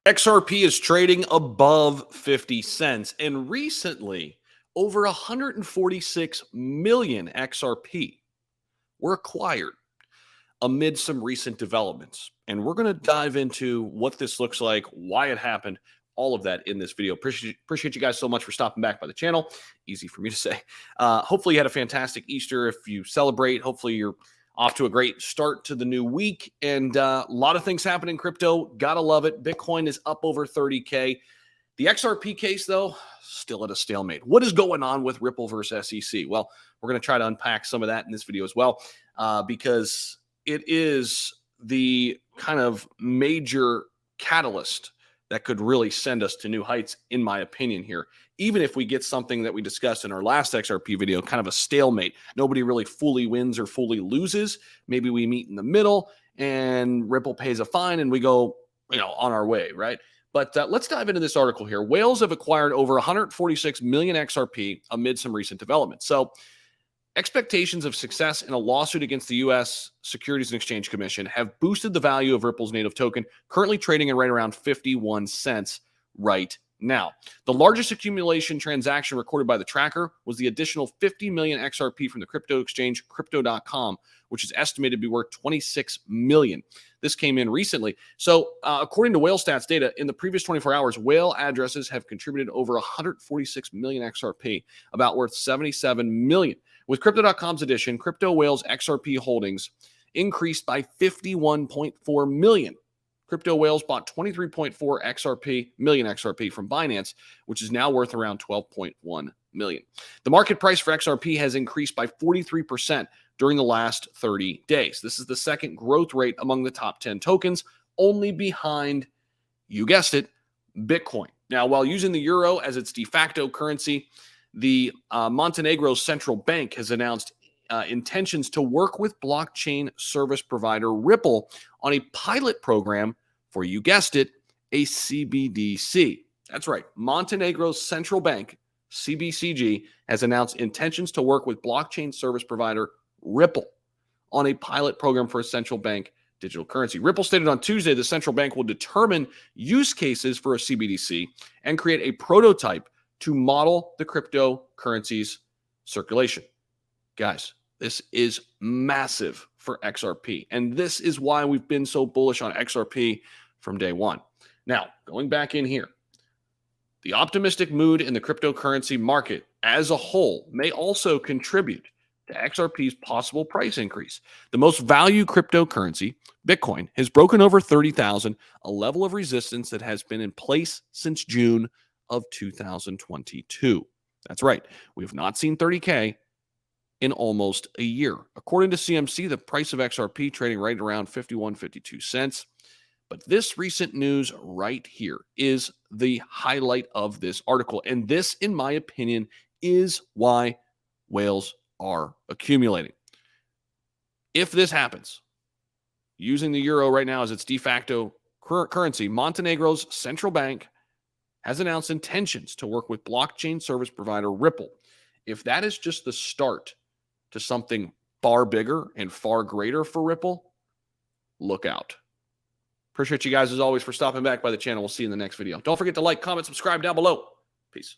XRP is trading above 50 cents, and recently, over 146 million XRP were acquired amid some recent developments. And we're going to dive into what this looks like, why it happened, all of that in this video. Appreciate you guys so much for stopping back by the channel. Easy for me to say. Hopefully you had a fantastic Easter. If you celebrate, hopefully you're off to a great start to the new week. And a lot of things happen in crypto. Gotta love it. Bitcoin is up over 30K. The XRP case, though, still at a stalemate. What is going on with Ripple versus SEC? Well, we're going to try to unpack some of that in this video as well, because it is the kind of major catalyst that could really send us to new heights, in my opinion here. Even if we get something that we discussed in our last XRP video, kind of a stalemate. Nobody really fully wins or fully loses. Maybe we meet in the middle and Ripple pays a fine and we go, on our way, right? But let's dive into this article here. Whales have acquired over 146 million XRP amid some recent developments. So expectations of success in a lawsuit against the U.S. Securities and Exchange Commission have boosted the value of Ripple's native token, currently trading at right around 51 cents right now. The largest accumulation transaction recorded by the tracker was the additional 50 million XRP from the crypto exchange Crypto.com, which is estimated to be worth 26 million. This came in recently. So according to Whale Stats data, in the previous 24 hours, Whale addresses have contributed over 146 million XRP, about worth 77 million. With Crypto.com's addition, Crypto Whale's XRP holdings increased by 51.4 million. Crypto Whales bought 23.4 million XRP from Binance, which is now worth around 12.1 million. The market price for XRP has increased by 43% during the last 30 days. This is the second growth rate among the top 10 tokens, only behind, you guessed it, Bitcoin. Now, while using the euro as its de facto currency, the Montenegro's central bank has announced intentions to work with blockchain service provider Ripple on a pilot program for, you guessed it, a CBDC. That's right. Montenegro's central bank, CBCG, has announced intentions to work with blockchain service provider Ripple on a pilot program for a central bank digital currency. Ripple stated on Tuesday the central bank will determine use cases for a CBDC and create a prototype to model the cryptocurrency's circulation. Guys, this is massive for XRP, and this is why we've been so bullish on XRP from day one. Now, going back in here, the optimistic mood in the cryptocurrency market as a whole may also contribute to XRP's possible price increase. The most valued cryptocurrency, Bitcoin, has broken over 30,000, a level of resistance that has been in place since June of 2022. That's right. We have not seen 30K in almost a year. According to CMC, the price of XRP trading right around 51, 52 cents. But this recent news right here is the highlight of this article. And this, in my opinion, is why whales are accumulating. If this happens, using the euro right now as its de facto currency, Montenegro's central bank has announced intentions to work with blockchain service provider Ripple. If that is just the start to something far bigger and far greater for Ripple, look out. Appreciate you guys as always for stopping back by the channel. We'll see you in the next video. Don't forget to like, comment, subscribe down below. Peace.